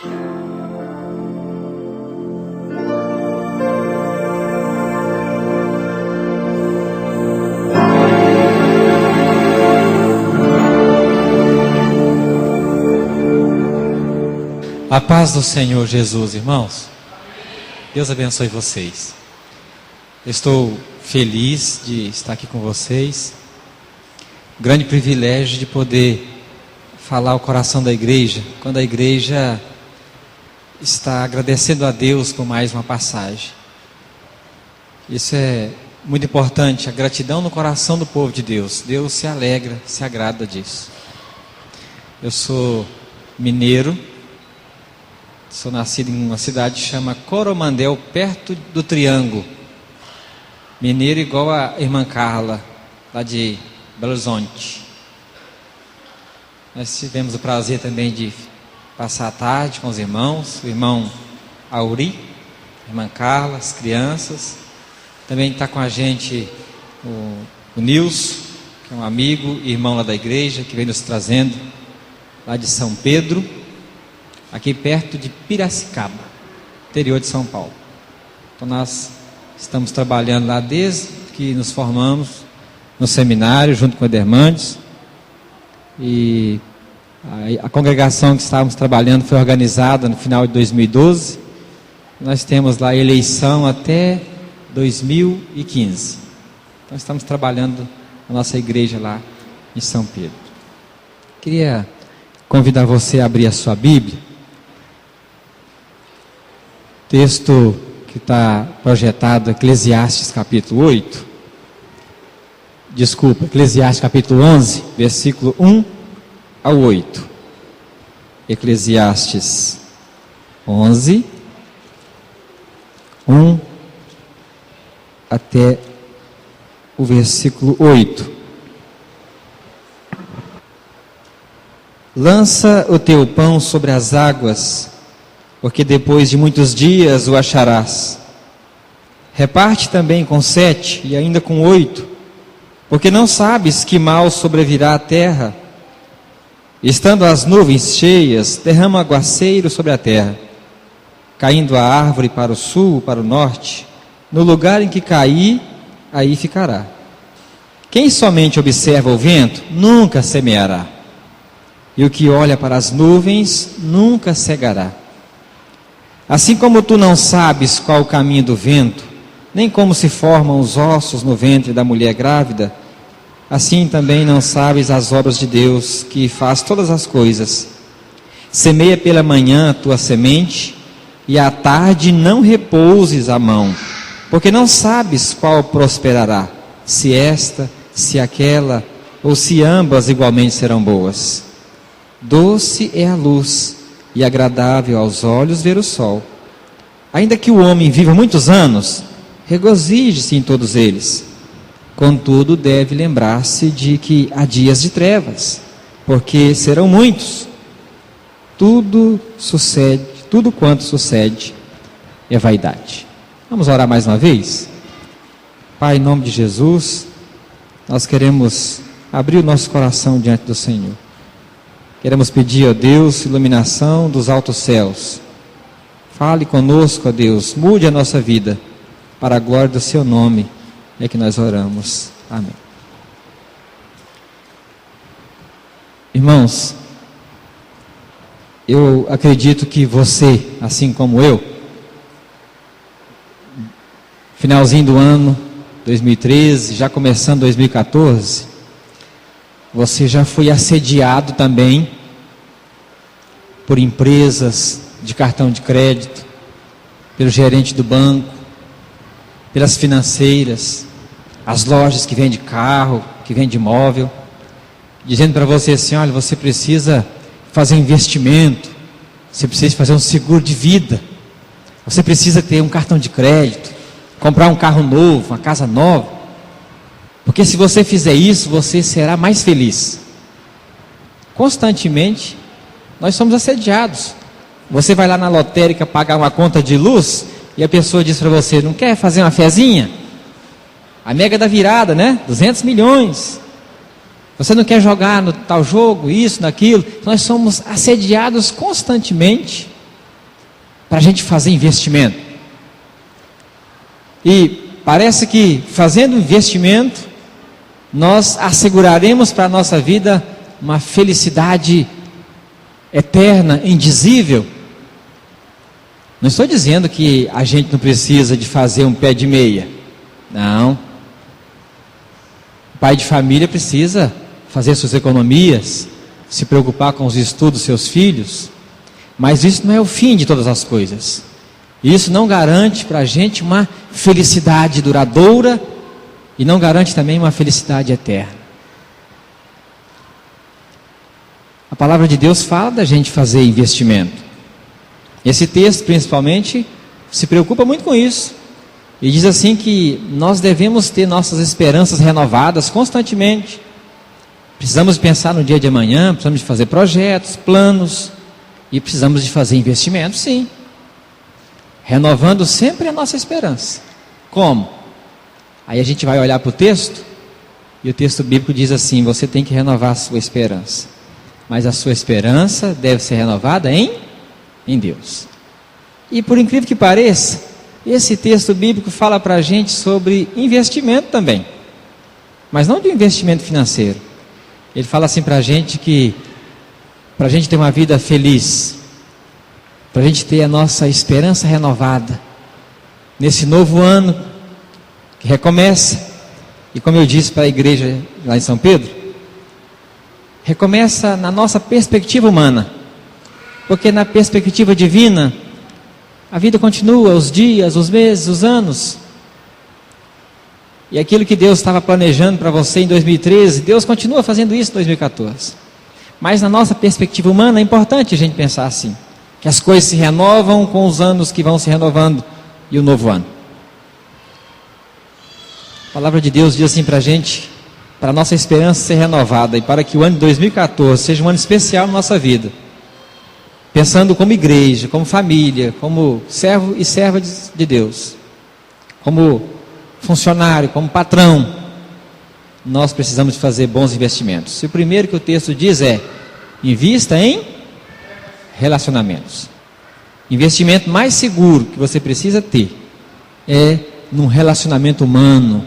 A paz do Senhor Jesus, irmãos. Deus abençoe vocês. Estou feliz de estar aqui com vocês. Grande privilégio de poder falar o coração da igreja, quando a igreja está agradecendo a Deus por mais uma passagem. Isso é muito importante, a gratidão no coração do povo de Deus. Deus se alegra, se agrada disso. Eu sou mineiro. Sou nascido em uma cidade que chama Coromandel, perto do Triângulo. Mineiro igual a irmã Carla, lá de Belo Horizonte. Nós tivemos o prazer também de passar a tarde com os irmãos, o irmão Auri, a irmã Carla, as crianças. Também está com a gente o Nilson, que é um amigo e irmão lá da igreja, que vem nos trazendo lá de São Pedro, aqui perto de Piracicaba, interior de São Paulo. Então nós estamos trabalhando lá desde que nos formamos no seminário, junto com o Edermandes. E a congregação que estávamos trabalhando foi organizada no final de 2012. Nós temos lá eleição até 2015. Então estamos trabalhando a nossa igreja lá em São Pedro. Queria convidar você a abrir a sua Bíblia. Texto que está projetado, Eclesiastes capítulo 8. Desculpa, Eclesiastes capítulo 11, versículo 1 ao 8. Eclesiastes 11, 1 até o versículo 8. Lança o teu pão sobre as águas, porque depois de muitos dias o acharás. Reparte também com 7 e ainda com 8, porque não sabes que mal sobrevirá à terra. Estando as nuvens cheias, derrama aguaceiro sobre a terra, caindo a árvore para o sul, para o norte. No lugar em que cair, aí ficará. Quem somente observa o vento, nunca semeará, e o que olha para as nuvens, nunca cegará. Assim como tu não sabes qual o caminho do vento, nem como se formam os ossos no ventre da mulher grávida, assim também não sabes as obras de Deus, que faz todas as coisas. Semeia pela manhã a tua semente, e à tarde não repouses a mão, porque não sabes qual prosperará, se esta, se aquela, ou se ambas igualmente serão boas. Doce é a luz, e agradável aos olhos ver o sol. Ainda que o homem viva muitos anos, regozije-se em todos eles. Contudo, deve lembrar-se de que há dias de trevas, porque serão muitos. Tudo quanto sucede é vaidade. Vamos orar mais uma vez? Pai, em nome de Jesus, nós queremos abrir o nosso coração diante do Senhor. Queremos pedir a Deus iluminação dos altos céus. Fale conosco, ó Deus, mude a nossa vida, para a glória do seu nome, é que nós oramos. Amém. Irmãos, eu acredito que você, assim como eu, finalzinho do ano 2013, já começando 2014, você já foi assediado também por empresas de cartão de crédito, pelo gerente do banco, pelas financeiras, as lojas que vendem carro, que vendem imóvel, dizendo para você assim: olha, você precisa fazer investimento, você precisa fazer um seguro de vida, você precisa ter um cartão de crédito, comprar um carro novo, uma casa nova, porque se você fizer isso, você será mais feliz. Constantemente, nós somos assediados. Você vai lá na lotérica pagar uma conta de luz, e a pessoa diz para você: não quer fazer uma fezinha? A mega da virada, né? 200 milhões. Você não quer jogar no tal jogo, isso, naquilo. Nós somos assediados constantemente para a gente fazer investimento. E parece que fazendo investimento, nós asseguraremos para a nossa vida uma felicidade eterna, indizível. Não estou dizendo que a gente não precisa de fazer um pé de meia. Não. O pai de família precisa fazer suas economias, se preocupar com os estudos dos seus filhos, mas isso não é o fim de todas as coisas. Isso não garante para a gente uma felicidade duradoura e não garante também uma felicidade eterna. A palavra de Deus fala da gente fazer investimento. Esse texto, principalmente, se preocupa muito com isso. E diz assim que nós devemos ter nossas esperanças renovadas constantemente. Precisamos pensar no dia de amanhã, precisamos de fazer projetos, planos, e precisamos de fazer investimentos, sim. Renovando sempre a nossa esperança. Como? Aí a gente vai olhar para o texto, e o texto bíblico diz assim: você tem que renovar a sua esperança. Mas a sua esperança deve ser renovada em Deus. E por incrível que pareça, esse texto bíblico fala para a gente sobre investimento também. Mas não de investimento financeiro. Ele fala assim para a gente que, para a gente ter uma vida feliz, para a gente ter a nossa esperança renovada, nesse novo ano que recomeça, e como eu disse para a igreja lá em São Pedro, recomeça na nossa perspectiva humana, porque na perspectiva divina, a vida continua, os dias, os meses, os anos, e aquilo que Deus estava planejando para você em 2013, Deus continua fazendo isso em 2014, mas na nossa perspectiva humana é importante a gente pensar assim, que as coisas se renovam com os anos que vão se renovando, e o novo ano. A palavra de Deus diz assim para a gente, para a nossa esperança ser renovada, e para que o ano de 2014 seja um ano especial na nossa vida, pensando como igreja, como família, como servo e serva de Deus, como funcionário, como patrão, nós precisamos de fazer bons investimentos. E o primeiro que o texto diz é: invista em relacionamentos. Investimento mais seguro que você precisa ter é num relacionamento humano,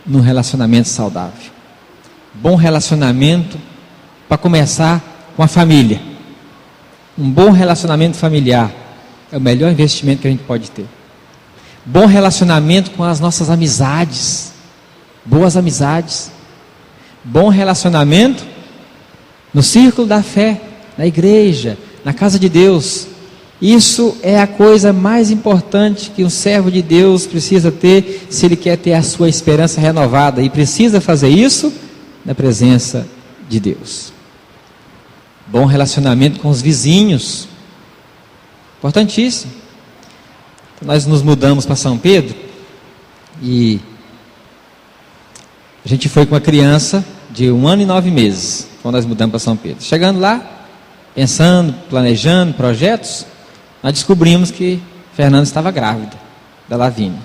num relacionamento saudável. Bom relacionamento, para começar, com a família. Um bom relacionamento familiar é o melhor investimento que a gente pode ter. Bom relacionamento com as nossas amizades, boas amizades. Bom relacionamento no círculo da fé, na igreja, na casa de Deus. Isso é a coisa mais importante que um servo de Deus precisa ter, se ele quer ter a sua esperança renovada, e precisa fazer isso na presença de Deus. Bom relacionamento com os vizinhos, importantíssimo. Nós nos mudamos para São Pedro, e a gente foi com uma criança de 1 ano e 9 meses, quando nós mudamos para São Pedro. Chegando lá, pensando, planejando projetos, nós descobrimos que Fernanda estava grávida da Lavínia.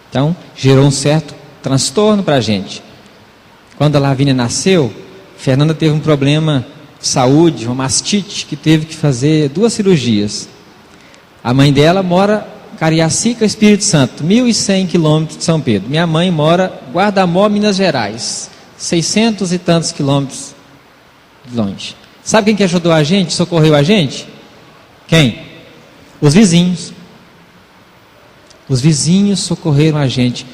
Então, gerou um certo transtorno para a gente. Quando a Lavínia nasceu, Fernanda teve um problema de saúde, uma mastite, que teve que fazer 2 cirurgias. A mãe dela mora em Cariacica, Espírito Santo, 1.100 quilômetros de São Pedro. Minha mãe mora em Guardamó, Minas Gerais, 600 e tantos quilômetros longe. Sabe quem que ajudou a gente, socorreu a gente? Quem? Os vizinhos. Os vizinhos socorreram a gente.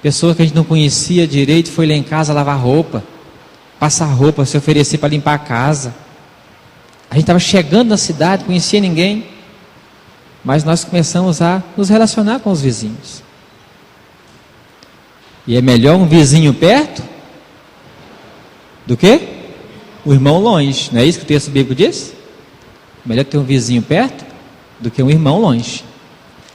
Pessoa que a gente não conhecia direito foi lá em casa lavar roupa, passar roupa, se oferecer para limpar a casa. A gente estava chegando na cidade, não conhecia ninguém, mas nós começamos a nos relacionar com os vizinhos. E é melhor um vizinho perto do que o irmão longe. Não é isso que o texto bíblico diz? Melhor ter um vizinho perto do que um irmão longe.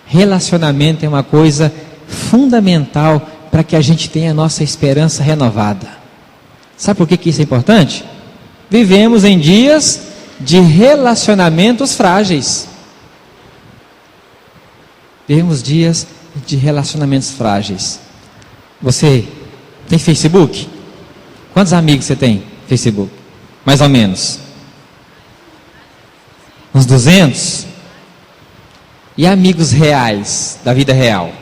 Relacionamento é uma coisa fundamental para que a gente tenha a nossa esperança renovada. Sabe por que isso é importante? Vivemos em dias de relacionamentos frágeis. Vivemos dias de relacionamentos frágeis. Você tem Facebook? Quantos amigos você tem no Facebook? Mais ou menos. Uns 200? E amigos reais, da vida real?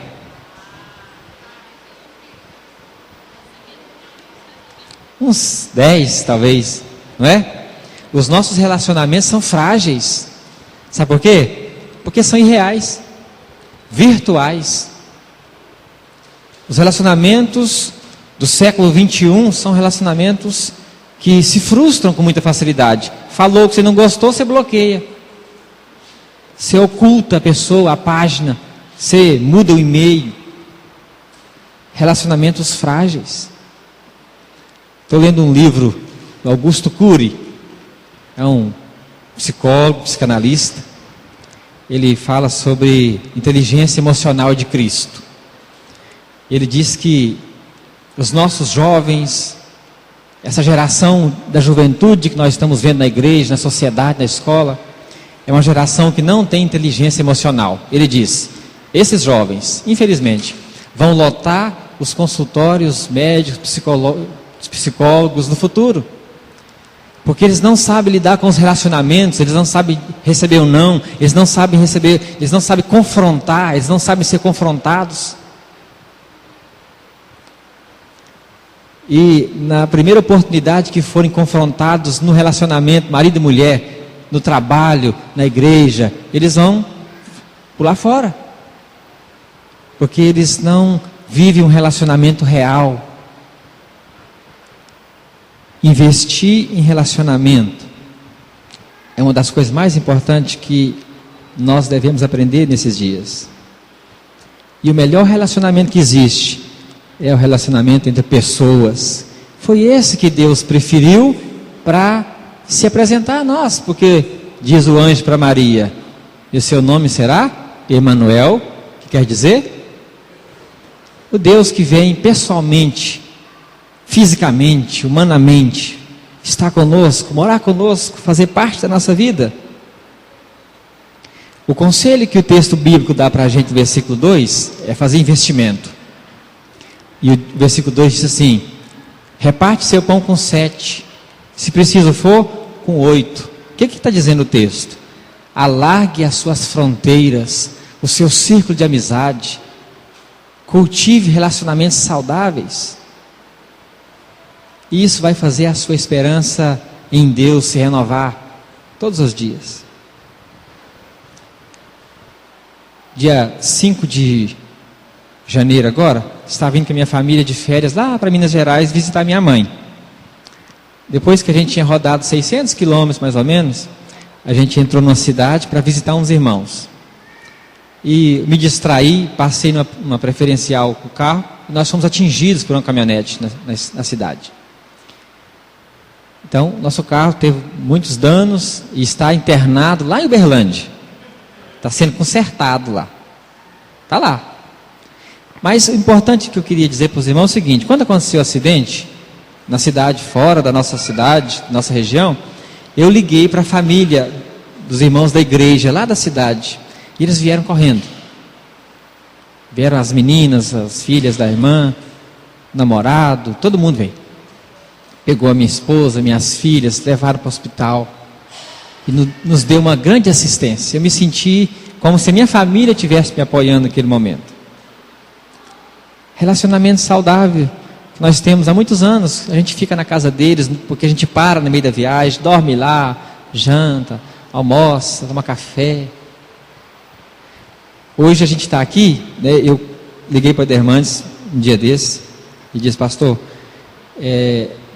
Uns 10, talvez, não é? Os nossos relacionamentos são frágeis. Sabe por quê? Porque são irreais, virtuais. Os relacionamentos do século 21 são relacionamentos que se frustram com muita facilidade. Falou que você não gostou, você bloqueia. Você oculta a pessoa, a página. Você muda o e-mail. Relacionamentos frágeis. Estou lendo um livro do Augusto Cury. É um psicólogo, psicanalista. Ele fala sobre inteligência emocional de Cristo. Ele diz que os nossos jovens, essa geração da juventude que nós estamos vendo na igreja, na sociedade, na escola, é uma geração que não tem inteligência emocional. Ele diz, esses jovens, infelizmente, vão lotar os consultórios médicos, psicólogos no futuro. Porque eles não sabem lidar com os relacionamentos, eles não sabem receber o não, eles não sabem confrontar, eles não sabem ser confrontados. E na primeira oportunidade que forem confrontados no relacionamento, marido e mulher, no trabalho, na igreja, eles vão pular fora. Porque eles não vivem um relacionamento real. Investir em relacionamento é uma das coisas mais importantes que nós devemos aprender nesses dias. E o melhor relacionamento que existe é o relacionamento entre pessoas. Foi esse que Deus preferiu para se apresentar a nós, porque diz o anjo para Maria, e o seu nome será Emanuel, que quer dizer o Deus que vem pessoalmente, fisicamente, humanamente, estar conosco, morar conosco, fazer parte da nossa vida. O conselho que o texto bíblico dá para a gente no versículo 2 é fazer investimento. E o versículo 2 diz assim, reparte seu pão com 7, se preciso for, com 8. O que está dizendo o texto? Alargue as suas fronteiras, o seu círculo de amizade, cultive relacionamentos saudáveis. E isso vai fazer a sua esperança em Deus se renovar todos os dias. Dia 5 de janeiro agora, estava vindo com a minha família de férias lá para Minas Gerais visitar minha mãe. Depois que a gente tinha rodado 600 quilômetros mais ou menos, a gente entrou numa cidade para visitar uns irmãos. E me distraí, passei numa preferencial com o carro, e nós fomos atingidos por uma caminhonete na cidade. Então, nosso carro teve muitos danos e está internado lá em Uberlândia. Está sendo consertado lá. Está lá. Mas o importante que eu queria dizer para os irmãos é o seguinte, quando aconteceu o acidente, na cidade fora da nossa cidade, nossa região, eu liguei para a família dos irmãos da igreja lá da cidade, e eles vieram correndo. Vieram as meninas, as filhas da irmã, o namorado, todo mundo veio. Pegou a minha esposa, minhas filhas, levaram para o hospital, e nos deu uma grande assistência. Eu me senti como se a minha família estivesse me apoiando naquele momento. Relacionamento saudável que nós temos há muitos anos. A gente fica na casa deles, porque a gente para no meio da viagem, dorme lá, janta, almoça, toma café. Hoje a gente está aqui, né, eu liguei para a Dermandes um dia desse, e disse, pastor,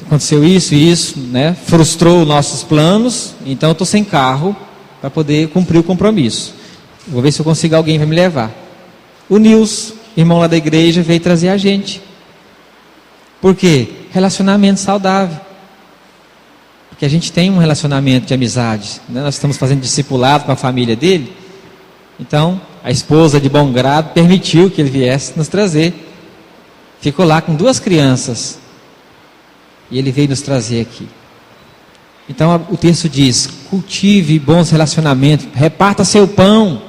aconteceu isso e isso, né, frustrou nossos planos, então eu estou sem carro para poder cumprir o compromisso. Vou ver se eu consigo alguém para me levar. O Nils, irmão lá da igreja, veio trazer a gente. Por quê? Relacionamento saudável. Porque a gente tem um relacionamento de amizade, né? Nós estamos fazendo discipulado com a família dele. Então, a esposa de bom grado permitiu que ele viesse nos trazer. Ficou lá com 2 crianças. E ele veio nos trazer aqui. Então, o texto diz, cultive bons relacionamentos, reparta seu pão,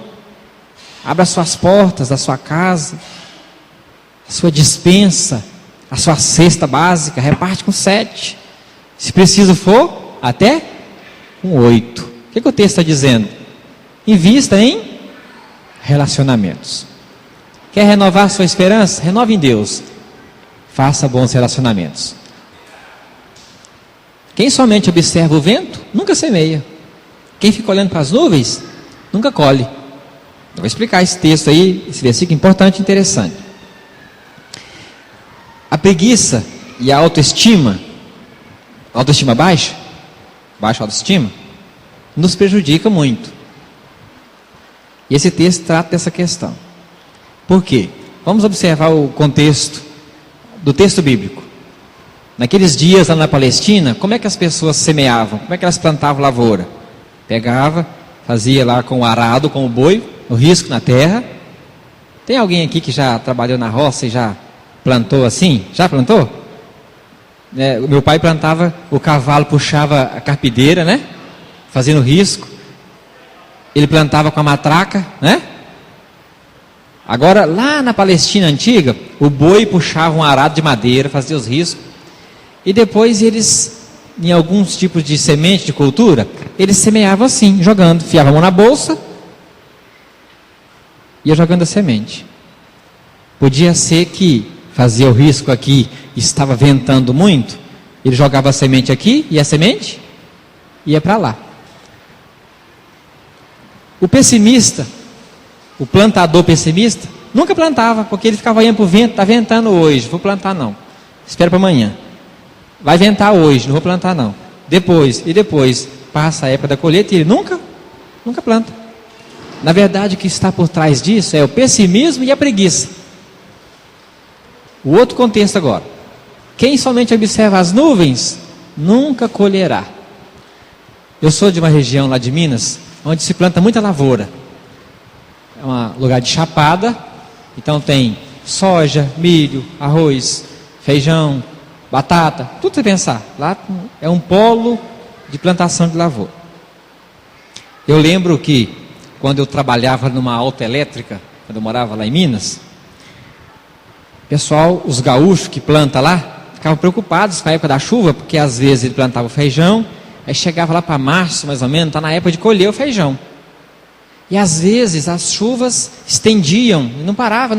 abra suas portas da sua casa, a sua despensa, a sua cesta básica, reparte com 7. Se preciso for, até com 8. O que o texto está dizendo? Invista em relacionamentos. Quer renovar sua esperança? Renove em Deus. Faça bons relacionamentos. Quem somente observa o vento, nunca semeia. Quem fica olhando para as nuvens, nunca colhe. Eu vou explicar esse texto aí, esse versículo importante e interessante. A preguiça e a autoestima baixa autoestima, nos prejudica muito. E esse texto trata dessa questão. Por quê? Vamos observar o contexto do texto bíblico. Naqueles dias lá na Palestina, como é que as pessoas semeavam? Como é que elas plantavam lavoura? Pegava, fazia lá com o arado, com o boi, o risco na terra. Tem alguém aqui que já trabalhou na roça e já plantou assim? Já plantou? O meu pai plantava, o cavalo puxava a carpideira, né? Fazendo risco. Ele plantava com a matraca, né? Agora, lá na Palestina antiga, o boi puxava um arado de madeira, fazia os riscos. E depois eles, em alguns tipos de semente de cultura, eles semeavam assim, jogando. Fiavam a mão na bolsa, ia jogando a semente. Podia ser que fazia o risco aqui, estava ventando muito, ele jogava a semente aqui, e a semente ia para lá. O pessimista, o plantador pessimista, nunca plantava, porque ele ficava olhando para o vento, está ventando hoje, vou plantar não, espera para amanhã. Vai ventar hoje, não vou plantar não. Depois, passa a época da colheita e ele nunca planta. Na verdade, o que está por trás disso é o pessimismo e a preguiça. O outro contexto agora. Quem somente observa as nuvens, nunca colherá. Eu sou de uma região lá de Minas, onde se planta muita lavoura. É um lugar de chapada, então tem soja, milho, arroz, feijão, batata, tudo você pensar. Lá é um polo de plantação de lavoura. Eu lembro que quando eu trabalhava numa autoelétrica, quando eu morava lá em Minas, pessoal, os gaúchos que plantam lá, ficavam preocupados com a época da chuva, porque às vezes ele plantava o feijão, aí chegava lá para março mais ou menos, está na época de colher o feijão. E às vezes as chuvas estendiam, e não parava.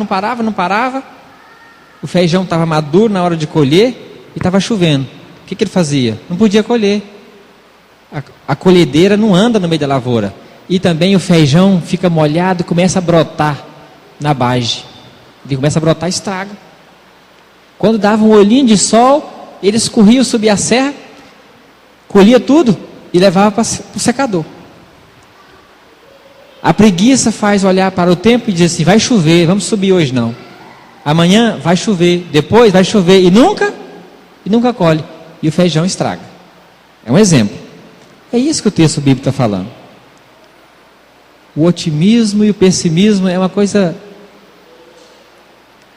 O feijão estava maduro na hora de colher e estava chovendo. O que ele fazia? Não podia colher. A colhedeira não anda no meio da lavoura. E também o feijão fica molhado e começa a brotar na base. Ele começa a brotar e estraga. Quando dava um olhinho de sol, eles corriam subir a serra, colhia tudo e levava para o secador. A preguiça faz olhar para o tempo e dizer assim, vai chover, vamos subir hoje não. Amanhã vai chover, depois vai chover e nunca colhe. E o feijão estraga. É um exemplo. É isso que o texto bíblico está falando. O otimismo e o pessimismo é uma coisa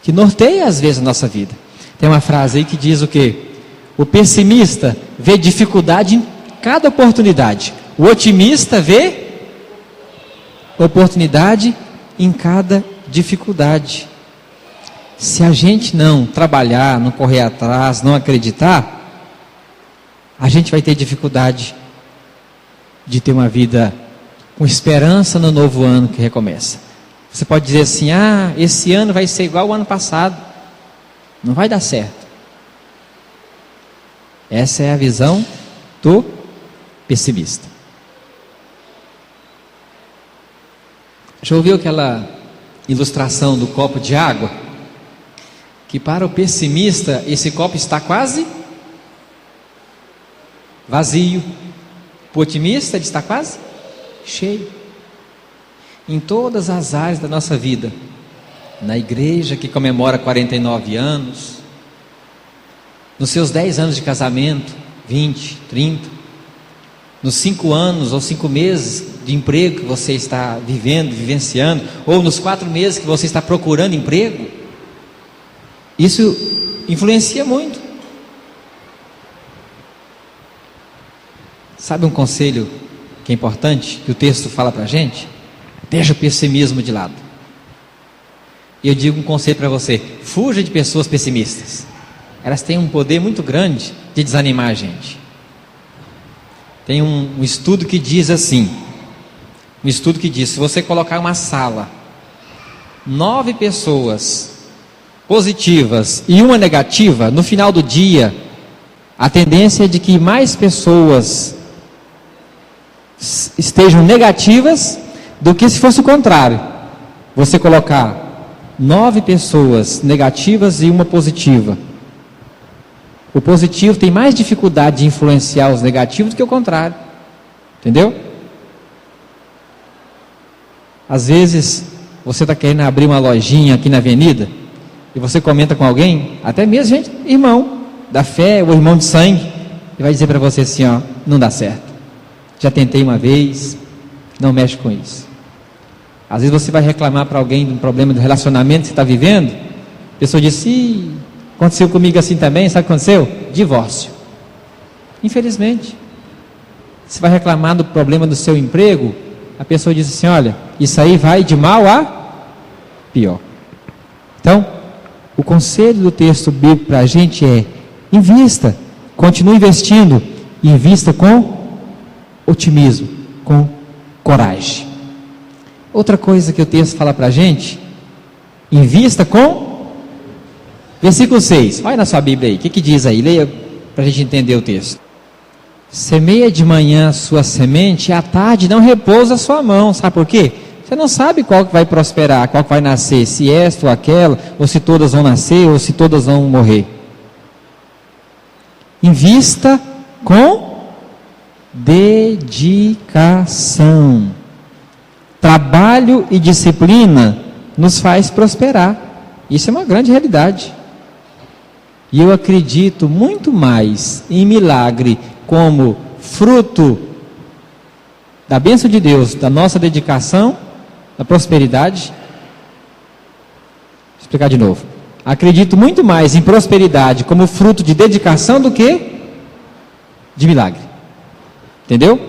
que norteia às vezes a nossa vida. Tem uma frase aí que diz o quê? O pessimista vê dificuldade em cada oportunidade. O otimista vê oportunidade em cada dificuldade. Se a gente não trabalhar, não correr atrás, não acreditar, a gente vai ter dificuldade de ter uma vida com esperança no novo ano que recomeça. Você pode dizer assim, esse ano vai ser igual ao ano passado. Não vai dar certo. Essa é a visão do pessimista. Já ouviu aquela ilustração do copo de água? Que para o pessimista, esse copo está quase vazio. Para o otimista, ele está quase cheio. Em todas as áreas da nossa vida, na igreja que comemora 49 anos, nos seus 10 anos de casamento, 20, 30, nos 5 anos ou 5 meses de emprego que você está vivenciando, ou nos 4 meses que você está procurando emprego, isso influencia muito. Sabe um conselho que é importante, que o texto fala para a gente? Deixa o pessimismo de lado. E eu digo um conselho para você: fuja de pessoas pessimistas. Elas têm um poder muito grande de desanimar a gente. Tem um estudo que diz assim, se você colocar uma sala 9 pessoas positivas e uma negativa, no final do dia, a tendência é de que mais pessoas estejam negativas do que se fosse o contrário. Você colocar 9 pessoas negativas e uma positiva. O positivo tem mais dificuldade de influenciar os negativos do que o contrário. Entendeu? Às vezes, você está querendo abrir uma lojinha aqui na avenida, e você comenta com alguém, até mesmo gente, irmão da fé, ou irmão de sangue, e vai dizer para você assim, ó, não dá certo. Já tentei uma vez, não mexe com isso. Às vezes você vai reclamar para alguém de um problema do relacionamento que você está vivendo, a pessoa diz, aconteceu comigo assim também, sabe o que aconteceu? Divórcio. Infelizmente. Você vai reclamar do problema do seu emprego, a pessoa diz assim, olha, isso aí vai de mal a pior. Então, o conselho do texto bíblico para a gente é, invista, continue investindo, e invista com otimismo, com coragem. Outra coisa que o texto fala para a gente, invista com, versículo 6, olha na sua Bíblia aí, o que diz aí? Leia para a gente entender o texto. Semeia de manhã a sua semente, e à tarde não repousa a sua mão. Sabe por quê? Você não sabe qual que vai prosperar, qual que vai nascer, se esta ou aquela, ou se todas vão nascer, ou se todas vão morrer. Invista com dedicação. Trabalho e disciplina nos faz prosperar. Isso é uma grande realidade. E eu acredito muito mais em milagre como fruto da bênção de Deus, da nossa dedicação, da prosperidade. Vou explicar de novo. Acredito muito mais em prosperidade como fruto de dedicação do que de milagre. Entendeu?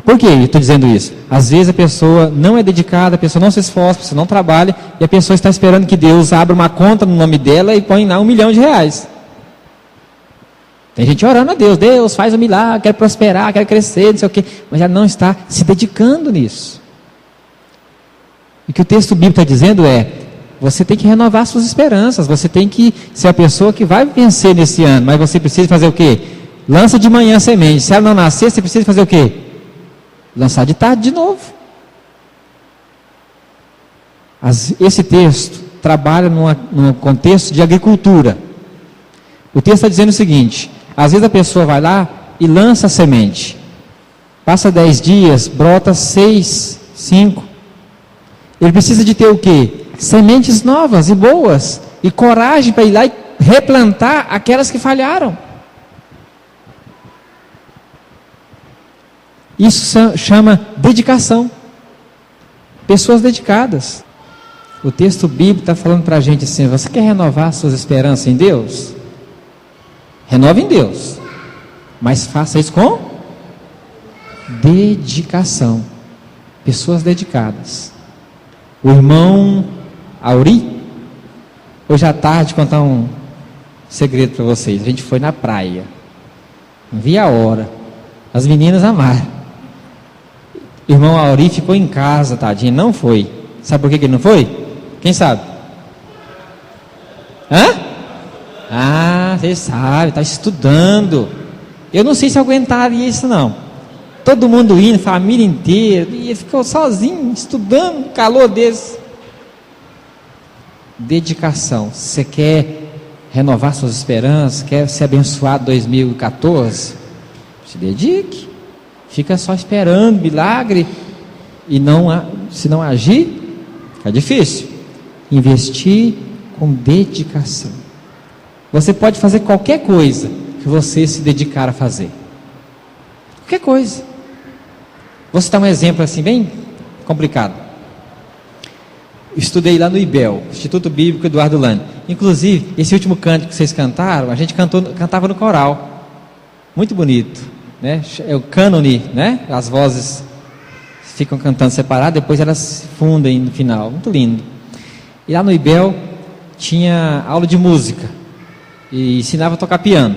Por que eu estou dizendo isso? Às vezes a pessoa não é dedicada, a pessoa não se esforça, a pessoa não trabalha, e a pessoa está esperando que Deus abra uma conta no nome dela e põe lá R$1 milhão. Tem gente orando a Deus, Deus faz um milagre, quer prosperar, quer crescer, não sei o quê, mas ela não está se dedicando nisso. E o que o texto bíblico está dizendo é, você tem que renovar suas esperanças, você tem que ser a pessoa que vai vencer nesse ano, mas você precisa fazer o quê? Lança de manhã a semente, se ela não nascer, você precisa fazer o quê? Lançar de tarde de novo. Esse texto trabalha num contexto de agricultura. O texto está dizendo o seguinte, às vezes a pessoa vai lá e lança a semente, passa 10 dias, brota 6, 5, ele precisa de ter o quê? Sementes novas e boas, e coragem para ir lá e replantar aquelas que falharam. Isso chama dedicação, pessoas dedicadas. O texto bíblico está falando para a gente assim, você quer renovar suas esperanças em Deus? Renove em Deus, mas faça isso com dedicação, pessoas dedicadas. O irmão Auri, hoje à tarde, contar um segredo para vocês. A gente foi na praia, não vi a hora, as meninas amaram. O irmão Auri ficou em casa, tadinho, não foi. Sabe por que ele não foi? Quem sabe? Vocês sabem, está estudando. Eu não sei se aguentaria isso não. Todo mundo indo, família inteira, e ele ficou sozinho, estudando, calor desse. Dedicação. Você quer renovar suas esperanças, quer ser abençoado em 2014? Se dedique. Fica só esperando milagre e se não agir, fica difícil. Investir com dedicação. Você pode fazer qualquer coisa que você se dedicar a fazer. Qualquer coisa. Vou citar um exemplo assim, bem complicado. Estudei lá no IBEL, Instituto Bíblico Eduardo Lane. Inclusive, esse último canto que vocês cantaram, a gente cantava no coral. Muito bonito, né? É o cânone, né? As vozes ficam cantando separado, depois elas se fundem no final. Muito lindo. E lá no IBEL tinha aula de música e ensinava a tocar piano.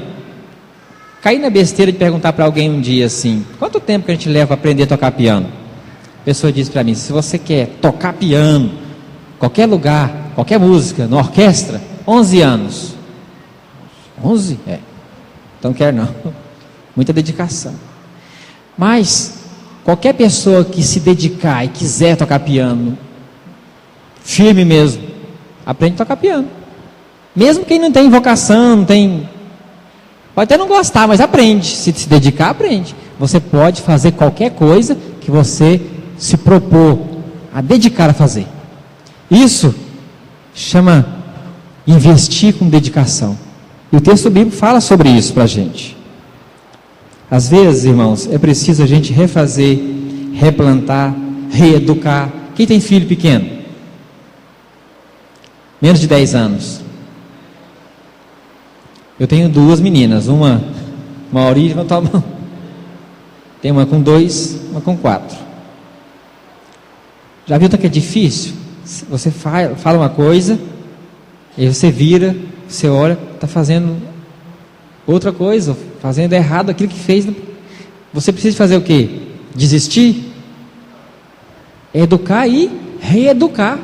Caí na besteira de perguntar para alguém um dia assim, quanto tempo que a gente leva para aprender a tocar piano? A pessoa disse para mim, se você quer tocar piano, qualquer lugar, qualquer música, na orquestra, 11 anos. 11? É. Então quer não. Muita dedicação. Mas qualquer pessoa que se dedicar e quiser tocar piano, firme mesmo, aprende a tocar piano. Mesmo quem não tem vocação, não tem... Pode até não gostar, mas aprende. Se dedicar, aprende. Você pode fazer qualquer coisa que você se propor a dedicar a fazer. Isso chama investir com dedicação. E o texto bíblico fala sobre isso para a gente. Às vezes, irmãos, é preciso a gente refazer, replantar, reeducar. Quem tem filho pequeno? Menos de 10 anos. Eu tenho 2 meninas, uma Mauri, tem uma com 2, uma com 4. Já viu que é difícil? Você fala uma coisa, e você vira, você olha, está fazendo outra coisa, fazendo errado aquilo que fez. Você precisa fazer o quê? Desistir? Educar e reeducar.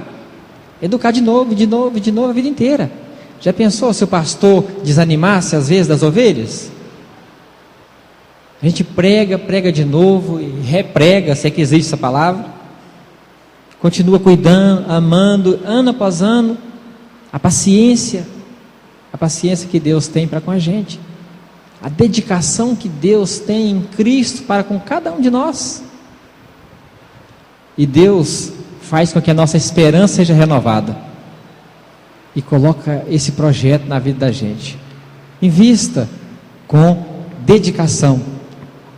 Educar de novo a vida inteira. Já pensou se o pastor desanimasse às vezes das ovelhas? A gente prega de novo e reprega, se é que existe essa palavra. Continua cuidando, amando, ano após ano. A paciência que Deus tem para com a gente. A dedicação que Deus tem em Cristo para com cada um de nós. E Deus faz com que a nossa esperança seja renovada. E coloca esse projeto na vida da gente. Invista com dedicação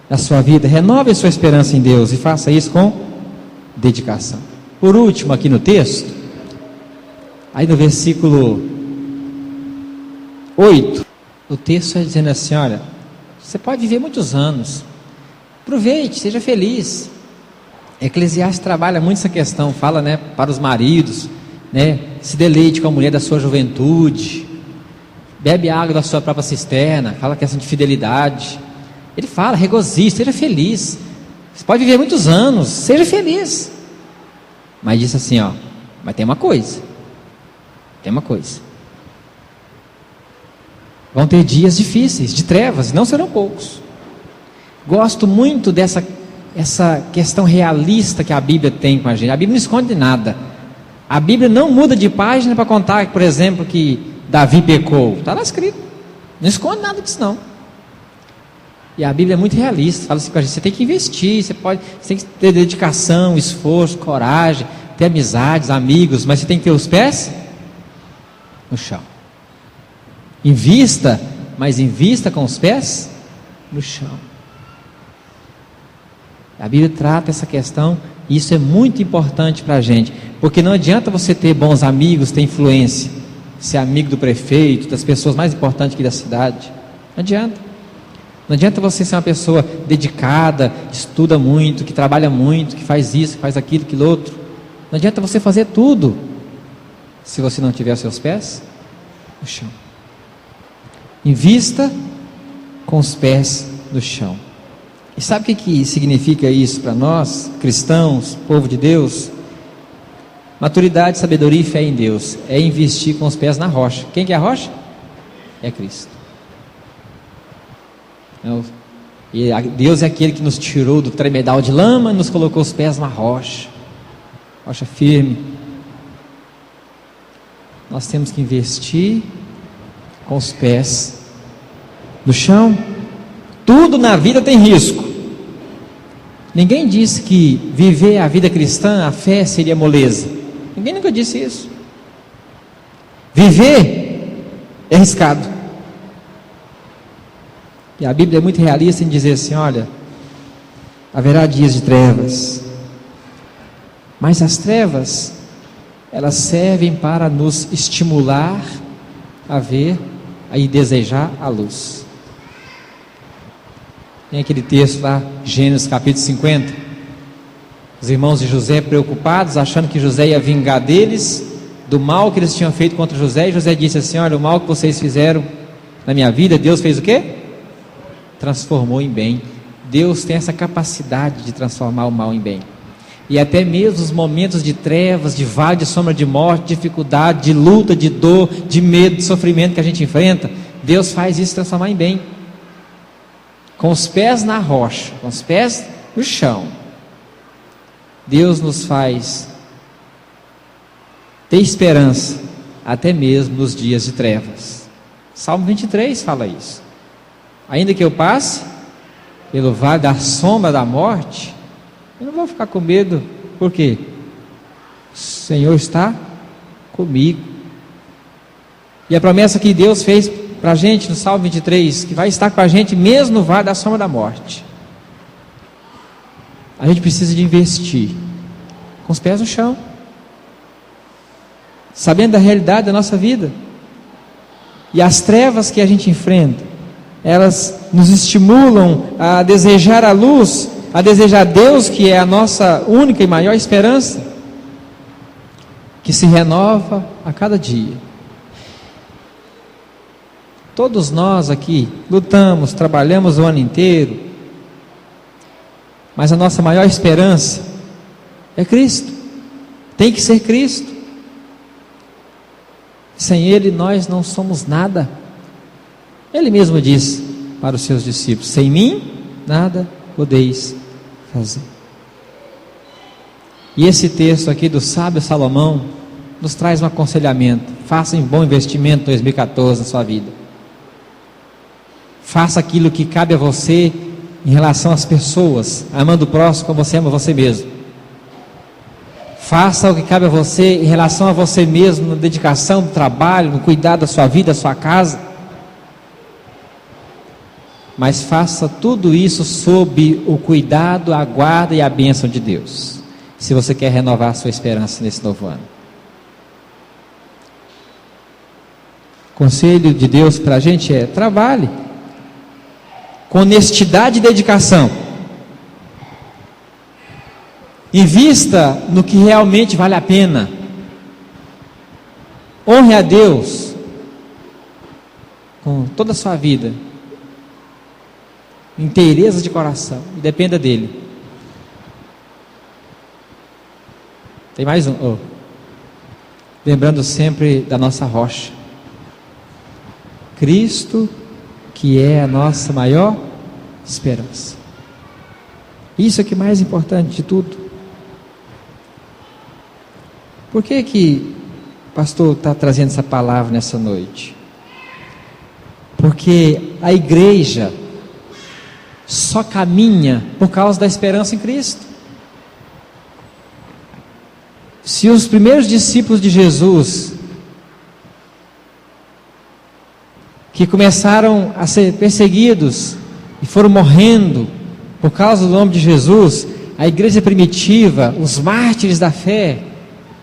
na sua vida. Renove a sua esperança em Deus e faça isso com dedicação. Por último, aqui no texto, aí no versículo 8, o texto está dizendo assim: olha, você pode viver muitos anos, aproveite, seja feliz. Eclesiastes trabalha muito essa questão, fala, né, para os maridos, né, se deleite com a mulher da sua juventude, bebe água da sua própria cisterna, fala a questão de fidelidade. Ele fala, regozije, seja feliz. Você pode viver muitos anos, seja feliz. Mas diz assim, ó, mas tem uma coisa. Vão ter dias difíceis, de trevas, não serão poucos. Gosto muito dessa questão realista que a Bíblia tem com a gente. A Bíblia não esconde nada. A Bíblia não muda de página para contar, por exemplo, que Davi pecou. Está lá escrito. Não esconde nada disso não. E a Bíblia é muito realista. Fala assim com a gente, você tem que investir, você tem que ter dedicação, esforço, coragem, ter amizades, amigos, mas você tem que ter os pés no chão. Invista, mas invista com os pés no chão. A Bíblia trata essa questão, e isso é muito importante para a gente, porque não adianta você ter bons amigos, ter influência, ser amigo do prefeito, das pessoas mais importantes aqui da cidade. Não adianta. Não adianta você ser uma pessoa dedicada, que estuda muito, que trabalha muito, que faz isso, que faz aquilo, aquilo outro. Não adianta você fazer tudo, se você não tiver os seus pés no chão. Invista com os pés no chão. E sabe o que significa isso para nós, cristãos, povo de Deus? Maturidade, sabedoria e fé em Deus é investir com os pés na rocha. Quem que é a rocha? É Cristo. E Deus é aquele que nos tirou do tremedal de lama e nos colocou os pés na rocha. Rocha firme. Nós temos que investir com os pés no chão. Tudo na vida tem risco. Ninguém disse que viver a vida cristã, a fé seria moleza. Ninguém nunca disse isso. Viver é arriscado. E a Bíblia é muito realista em dizer assim, olha, haverá dias de trevas, mas as trevas, elas servem para nos estimular a ver e desejar a luz. Tem aquele texto lá, Gênesis capítulo 50, os irmãos de José preocupados, achando que José ia vingar deles, do mal que eles tinham feito contra José, e José disse assim, olha, o mal que vocês fizeram na minha vida, Deus fez o quê? Transformou em bem. Deus tem essa capacidade de transformar o mal em bem. E até mesmo os momentos de trevas, de vale, de sombra de morte, de dificuldade, de luta, de dor, de medo, de sofrimento que a gente enfrenta, Deus faz isso transformar em bem. Com os pés na rocha, com os pés no chão, Deus nos faz ter esperança, até mesmo nos dias de trevas. Salmo 23 fala isso. Ainda que eu passe pelo vale da sombra da morte, eu não vou ficar com medo, porque o Senhor está comigo. E a promessa que Deus fez para a gente no Salmo 23, que vai estar com a gente mesmo no vale da sombra da morte. A gente precisa de investir com os pés no chão, sabendo da realidade da nossa vida. E as trevas que a gente enfrenta, elas nos estimulam a desejar a luz, a desejar Deus, que é a nossa única e maior esperança, que se renova a cada dia. Todos nós aqui lutamos, trabalhamos o ano inteiro, mas a nossa maior esperança é Cristo. Tem que ser Cristo. Sem Ele nós não somos nada. Ele mesmo disse para os seus discípulos: sem mim nada podeis fazer. E esse texto aqui do sábio Salomão nos traz um aconselhamento: faça um bom investimento em 2014 na sua vida. Faça aquilo que cabe a você em relação às pessoas, amando o próximo como você ama você mesmo. Faça o que cabe a você em relação a você mesmo, na dedicação do trabalho, no cuidado da sua vida, da sua casa. Mas faça tudo isso sob o cuidado, a guarda e a bênção de Deus, se você quer renovar a sua esperança nesse novo ano. O conselho de Deus para a gente é: trabalhe com honestidade e dedicação. Invista no que realmente vale a pena. Honre a Deus com toda a sua vida, inteireza de coração, e dependa dele. Tem mais um. Lembrando sempre da nossa rocha, Cristo, que é a nossa maior esperança. Isso é o que é mais importante de tudo. Por que o pastor está trazendo essa palavra nessa noite? Porque a igreja só caminha por causa da esperança em Cristo. Se os primeiros discípulos de Jesus, que começaram a ser perseguidos e foram morrendo por causa do nome de Jesus, a igreja primitiva, os mártires da fé,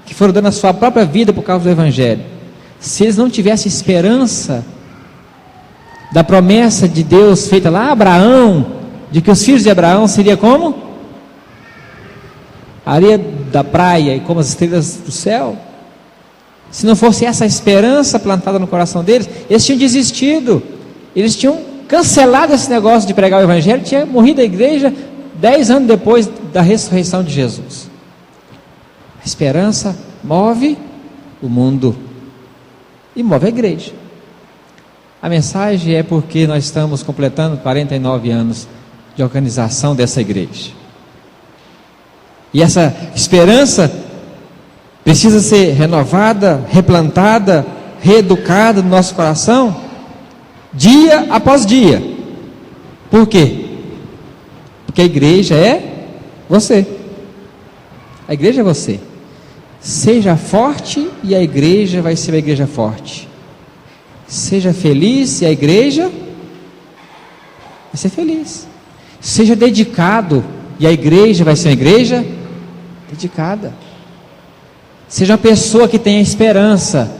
que foram dando a sua própria vida por causa do Evangelho, se eles não tivessem esperança da promessa de Deus feita lá a Abraão, de que os filhos de Abraão seriam como? A areia da praia e como as estrelas do céu. Se não fosse essa esperança plantada no coração deles, eles tinham desistido, eles tinham cancelado esse negócio de pregar o Evangelho, tinha morrido a igreja 10 anos depois da ressurreição de Jesus. A esperança move o mundo e move a igreja. A mensagem é porque nós estamos completando 49 anos de organização dessa igreja. E essa esperança precisa ser renovada, replantada, reeducada no nosso coração, dia após dia. Por quê? Porque a igreja é você. A igreja é você. Seja forte e a igreja vai ser uma igreja forte. Seja feliz e a igreja vai ser feliz. Seja dedicado e a igreja vai ser uma igreja dedicada. Seja uma pessoa que tenha esperança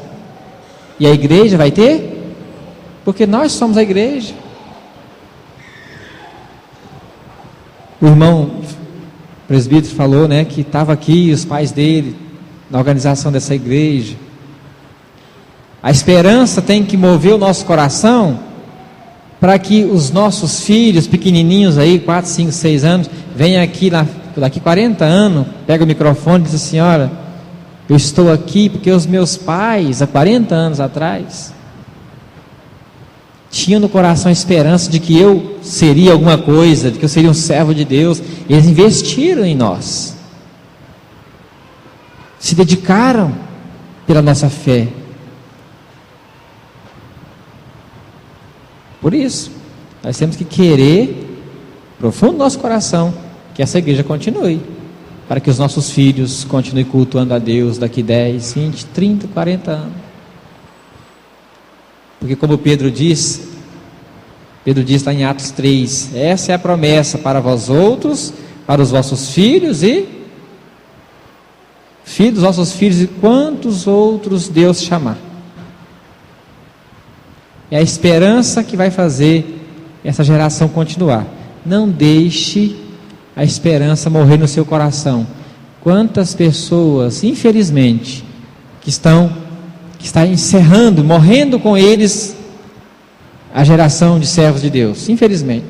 e a igreja vai ter, porque nós somos a igreja. O irmão presbítero falou, né, que estava aqui, os pais dele, na organização dessa igreja. A esperança tem que mover o nosso coração para que os nossos filhos pequenininhos aí, 4, 5, 6 anos, venham aqui daqui 40 anos, pega o microfone e diz assim: olha, eu estou aqui porque os meus pais, há 40 anos atrás, tinham no coração a esperança de que eu seria alguma coisa, de que eu seria um servo de Deus. Eles investiram em nós, se dedicaram pela nossa fé. Por isso, nós temos que querer, profundo no nosso coração, que essa igreja continue, para que os nossos filhos continuem cultuando a Deus daqui 10, 20, 30, 40 anos. Porque como Pedro diz lá em Atos 3, essa é a promessa para vós outros, para os vossos filhos e filhos dos vossos filhos e quantos outros Deus chamar. É a esperança que vai fazer essa geração continuar. Não deixe a esperança morrer no seu coração. Quantas pessoas, infelizmente, que está encerrando, morrendo com eles, a geração de servos de Deus, infelizmente.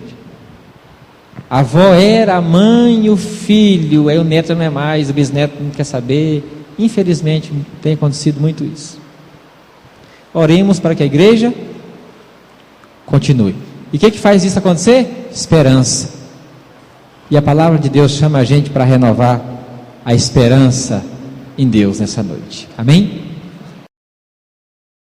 A avó era, a mãe, o filho, aí o neto não é mais, o bisneto não quer saber. Infelizmente, tem acontecido muito isso. Oremos para que a igreja continue. E o que faz isso acontecer? Esperança. E a palavra de Deus chama a gente para renovar a esperança em Deus nessa noite. Amém?